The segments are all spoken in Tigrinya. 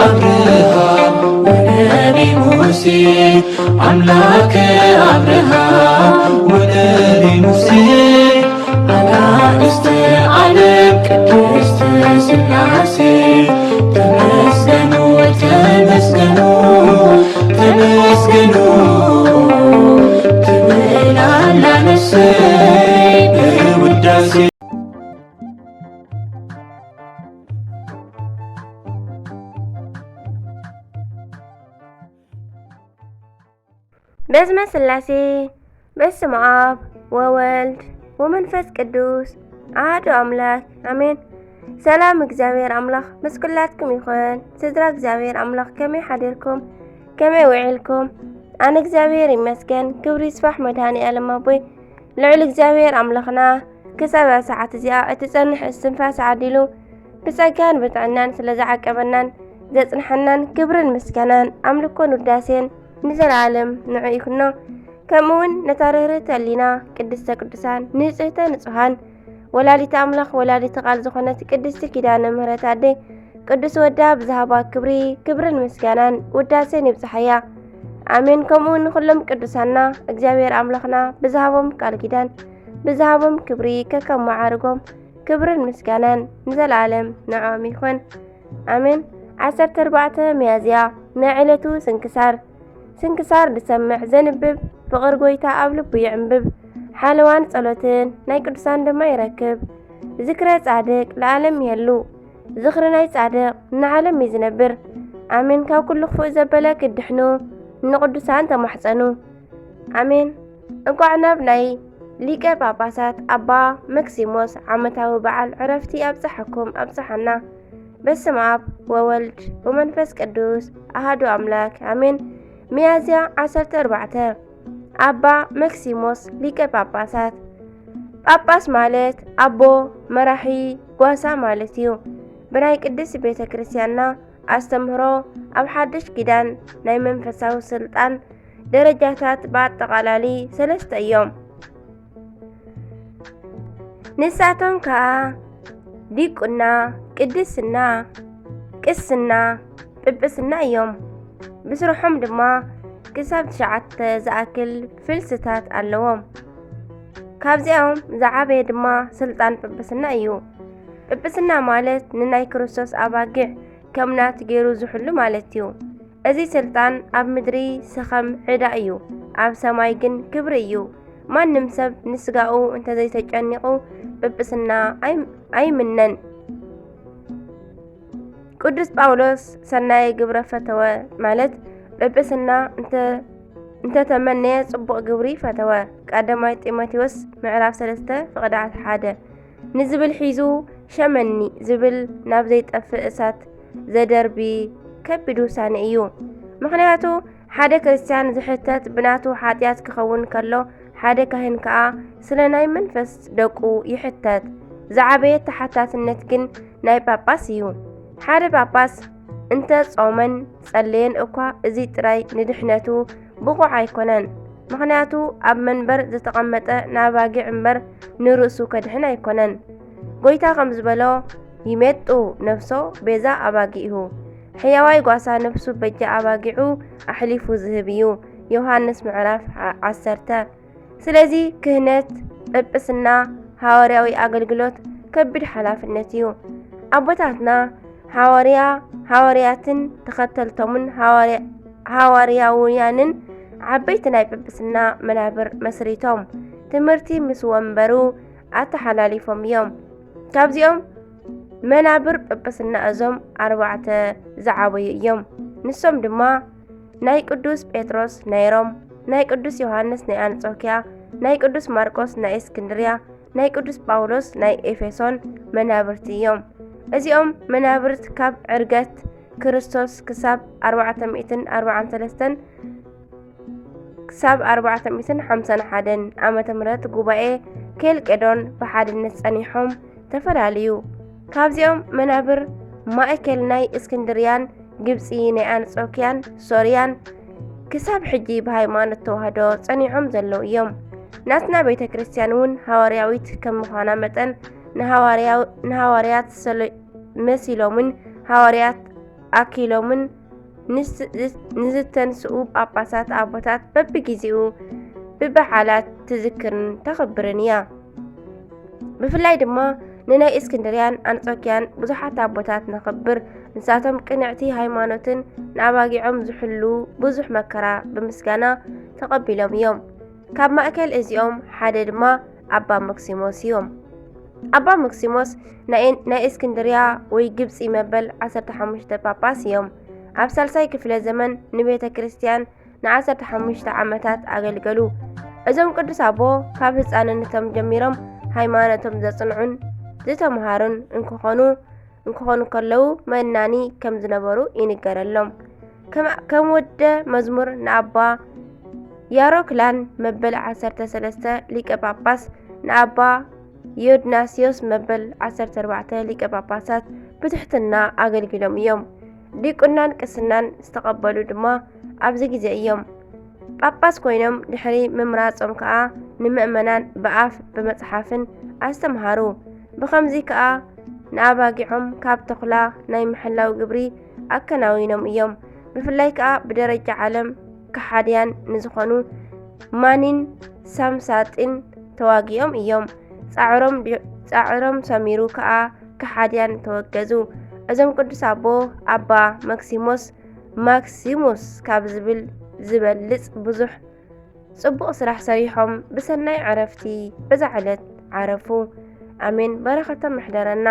أبراهام ونبي موسى أملاك أبراهام ونبي موسى أنا استعلم قدست سلاسي تمسكنوا تمسكنوا تمسكنوا تبل على نفسي بوداسي بسم سلاسي بسم آب وولد ومنفس قدوس أحد أملاك آمين. سلام እግዚአብሔር أملاك مسكلاتكم يخون سدرا እግዚአብሔር أملاك كمي حديركم كمي وعيلكم أنا እግዚአብሔር يمسكن كبري صباح مدهاني ألم أبوي لعل እግዚአብሔር أملاكنا كسبع ساعات زياء اتسنح السنفاس عادلو بساكان بتعنان سلزعك أبنان زيتن حنان كبر المسكنان أملكون وداسين نزل عالم نعيكنا كمون نتارهرت اللينا قدست قدسان نزهت نصحان ولالي أملاك ولالي قال زخونت قدست كدان مهرت عدي قدس ودا بزهابا كبر المسكنان وداسين يبصحيا آمين. كمون كلهم قدسانا እግዚአብሔር أملاكنا بزهابهم قال كدان بزهابهم كبري ككم معارقهم كبر المسكنان نزل عالم نعم يكون آمين. 14 ميازيا نعيلتو سنكسار لسمع زنبب فقر قويتا أبلب ويعنبب حالوان صلوتين ناي قدسان دما يركب ذكرى صادق لعالم يلو ذكر ناي صادق نعالم يزنبر آمين. كاو كل خفو زبلك الدحنو نقدسان تمحسنو آمين. انقعنا بناي ليكا باباسات أبا مكسيموس عمتاو بعل عرفتي أبصحكم أبصحنا بسم آب وولد ومنفس قدوس أحد أملاك آمين. ميازيا 14 أبا مكسيموس ليكا باباسات باباس مالت أبو مراحي قواسا مالتيو بناي قدس بيت كريستيانا أستمهرو أب حدش كدان ناي منفساو سلطان درجاتات بعد تقالالي 3 أيام نساتهم كا ديقنا قدسنا قسنا ببسنا يوم بسرحهم دما كسب شعت زاكل فلستات اللوم كابزيهم زعابي دما سلطان ببسنا ايو ببسنا مالت نناي كريستوس أباقع كمنات غيرو زحلو مالتيو ازي سلطان اب مدري سخم عدا ايو اب سمايقن كبر ايو ما نمسب نسقاو انت زي تجانيقو ببسنا اي منن قدس باولوس سناي قبرة فتوى مالت ببسنا انت تمنى صبق قبري فتوى قدماي تيموثيوس معراف 3 فقدعت حاده نزبل حيزو شمني زبل ناب زي طفئ اسات زدربي كبدو سانيو مخنياتو حاده كريستيان زحتت بناتو حاتيات كخون كلو حاده كهن كا سلناي منفس دقو يحتت زعبيت تحتاتنت كن ناي باباسيو حاده باباس انت صومن صلين اكوا ازي تراي ندحنتو بقع يكونن مخنياتو اب منبر زتقمطه ناباغي عمبر نرسو كدحنا يكونن ጎይታ ከም ዝበሎ ይመጡ ነፍሶ ቤዛ አባጊሁ ሕያዋይ ጓሳ ነፍሱ በጀ አባጊዑ አሕሊፉ ዝህብዩ ዮሐንስ ምዕራፍ 10 ስለዚ ክህነት ጵጵስና ሐዋርያዊ አገልግሎት ከቢድ ኃላፊነት እዩ አቦታትና ሐዋርያትን ተኸተልቶምን ሐዋርያውያንን ዓበይቲ ናይ ጵጵስና መናብር መስሪቶም ትምህርቲ ምስ ወንበሩ አተሓላሊፎም እዮም ካብዚኦም መናብር ጵጵስና እዞም 4 ዝዓበዩ እዮም ንሶም ድማ ናይ ቅዱስ ጴጥሮስ ናይ ሮም ናይ ቅዱስ ዮሐንስ ናይ አንጾኪያ ናይ ቅዱስ ማርቆስ ናይ እስክንድርያ ናይ ቅዱስ ጳውሎስ ናይ ኤፌሶን መናብርቲ እዮም እዚኦም መናብርት ካብ ዕርገት ክርስቶስ ክሳብ 443 ክሳብ 451 ዓመተ ምህረት ጉባኤ ኬልቄዶን በሓድነት ጸኒሖም ተፈላልዩ ካብዚኦም መናብር ማእከል ናይ እስክንድርያን ግብጺ ናይ አንጾኪያን ሶርያን ክሳብ ሕጂ በሃይማኖት ተዋህዶ ጸኒሖም ዘለው እዮም ናትና ቤተ ክርስቲያን ውን ሐዋርያዊት ከም ምዃና መጠን ንሐዋርያት መሲሎምን ኣኪሎምን ንዝተንስኡ ጳጳሳት ኣቦታት በቢግዚኡ ብበዓላት ትዝክርን ተኽብርን እያ። ብፍላይ ድማ ንናይ እስክንድርያን አንጾኪያን ብዙሓት ኣቦታት ነኽብር ንሳቶም ቅንዕቲ ሃይማኖትን ንኣባጊዖም ዝሕሉ ብዙሕ መከራ ብምስጋና ተቐቢሎም እዮም። ካብ ማእከል እዚኦም ሓደ ድማ ኣባ መክሲሞስ እዮም። ኣባ መክሲሞስ ናይ እስክንድርያ ወይ ግብፂ መበል 15 ጳጳስ እዮም። ኣብ ሳልሳይ ክፍለ ዘመን ንቤተ ክርስቲያን ን15 ዓመታት ኣገልገሉ። እዞም ቅዱስ ኣቦ ካብ ህፃንነቶም ጀሚሮም ሃይማኖቶም ዘጽንዑን ዝተምሃሩን እንክኾኑ ከለዉ መናኒ ከም ዝነበሩ ይንገረሎም። ከም ወደ መዝሙር ንኣባ ያሮክላን መበል 13 ሊቀ ጳጳስ ንኣባ ዮድናስዮስ መበል 14 ሊቀ ጳጳሳት ብትሕትና ኣገልጊሎም እዮም። ዲቁናን ቅስናን ዝተቐበሉ ድማ ኣብዚ ግዜ እዮም። ጳጳስ ኮይኖም ድሕሪ ምምራጾም ከዓ ንምእመናን ብኣፍ ብመጽሓፍን ኣስተምሃሩ። ብኸምዚ ከዓ ንኣባጊዖም ካብ ተኹላ ናይ ምሕላው ግብሪ ኣከናዊኖም እዮም። ብፍላይ ከዓ ብደረጃ ዓለም ከሓድያን ንዝኾኑ ማኒን ሳምሳጢን ተዋጊኦም እዮም። ጻዕሮም ሰሚሩ ከዓ ከሓድያን ተወገዙ። እዞም ቅዱስ ኣቦ ኣባ ማክሲሞስ ካብ ዝበልጽ ብዙሕ ጽቡቕ ስራሕ ሰሪሖም ብሰናይ ዕረፍቲ በዛ ዕለት ዓረፉ። ኣሜን። በረኸቶም ምሕደረና።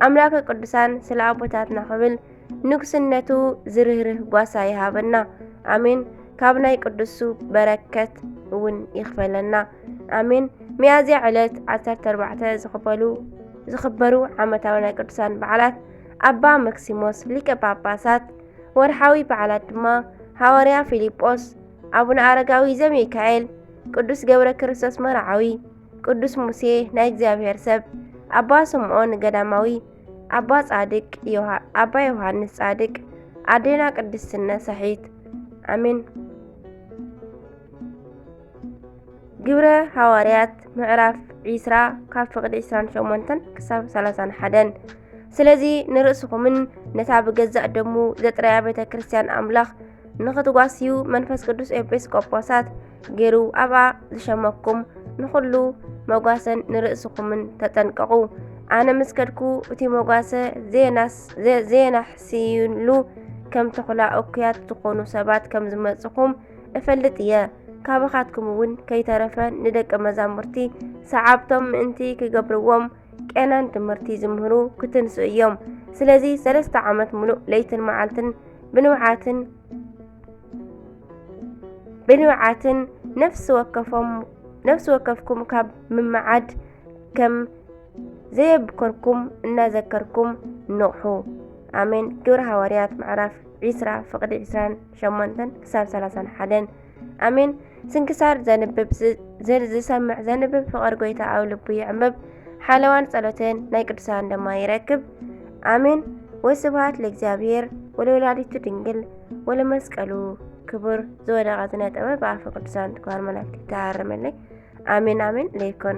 ኣምላከ ቅዱሳን ስለ ኣቦታትና ክብል ንጉስነቱ ዝርህርህ ጓሳ ይሃበና። ኣሜን። ካብ ናይ ቅዱሱ በረከት እውን ይኽፈለና። ኣሜን። ሚያዝያ ዕለት 14 ዝኽበሩ ዓመታዊ ናይ ቅዱሳን በዓላት ኣባ መክሲሞስ ሊቀ ጳጳሳት፣ ወርሓዊ በዓላት ድማ ሐዋርያ ፊልጶስ፣ ኣቡነ አረጋዊ ዘሚካኤል፣ ቅዱስ ገብረ ክርስቶስ መርዓዊ፣ ቅዱስ ሙሴ ናይ እግዚአብሔር ሰብ፣ ኣባ ስምዖን ገዳማዊ፣ ኣባ ዮሐንስ ጻድቅ፣ ኣዴና ቅድስነ ሰሒት። ኣሜን። ግብረ ሐዋርያት ምዕራፍ 20 ካብ ፍቕዲ 28 ክሳብ 31። ስለዚ ንርእስኹምን ነታ ብገዛእ ደሙ ዘጥረያ ቤተ ክርስቲያን ኣምላኽ ንኽትጓስዩ መንፈስ ቅዱስ ኤጲስቆጶሳት ገይሩ ኣብኣ ዝሸመኩም ንኹሉ መጓሰን ንርእስኹምን ተጠንቀቑ። ኣነ ምስከድኩ እቲ መጓሰ ዘየናሕስዩሉ ከም ተኹላ እኩያት ዝኾኑ ሰባት ከም ዝመጽኹም እፈልጥ እየ። ካባኻትኩም እውን ከይተረፈ ንደቀ መዛሙርቲ ሰዓብቶም ምእንቲ ክገብርዎም ቄናን ትምህርቲ ዝምህሩ ክትንሱ እዮም። ስለዚ 3 ዓመት ሙሉእ ለይትን መዓልትን ብንውዓትን ነፍሲ ወከፍኩም ካብ ምምዓድ ከም ዘየብኮርኩም እናዘከርኩም ንቑሑ። ኣሜን። ግብረ ሐዋርያት ምዕራፍ 20 ፍቕዲ 28 ክሳብ 31። ኣሜን። ስንክሳር ዝሰምዕ ዘንብብ ፍቕር ጎይታ ኣብ ልቡ ይዕምብ። ሓለዋን ጸሎትን ናይ ቅዱሳን ደማ ይረክብ። ኣሜን። ወስብሐት ለእግዚአብሔር ወለወላዲቱ ድንግል ወለመስቀሉ ክቡር። ዝወደቐ ዝነጠበ ብኣፈ ቅዱሳን ትጓር መላእክቲ ተሃርመለይ። ኣሜን ኣሜን ለይኮን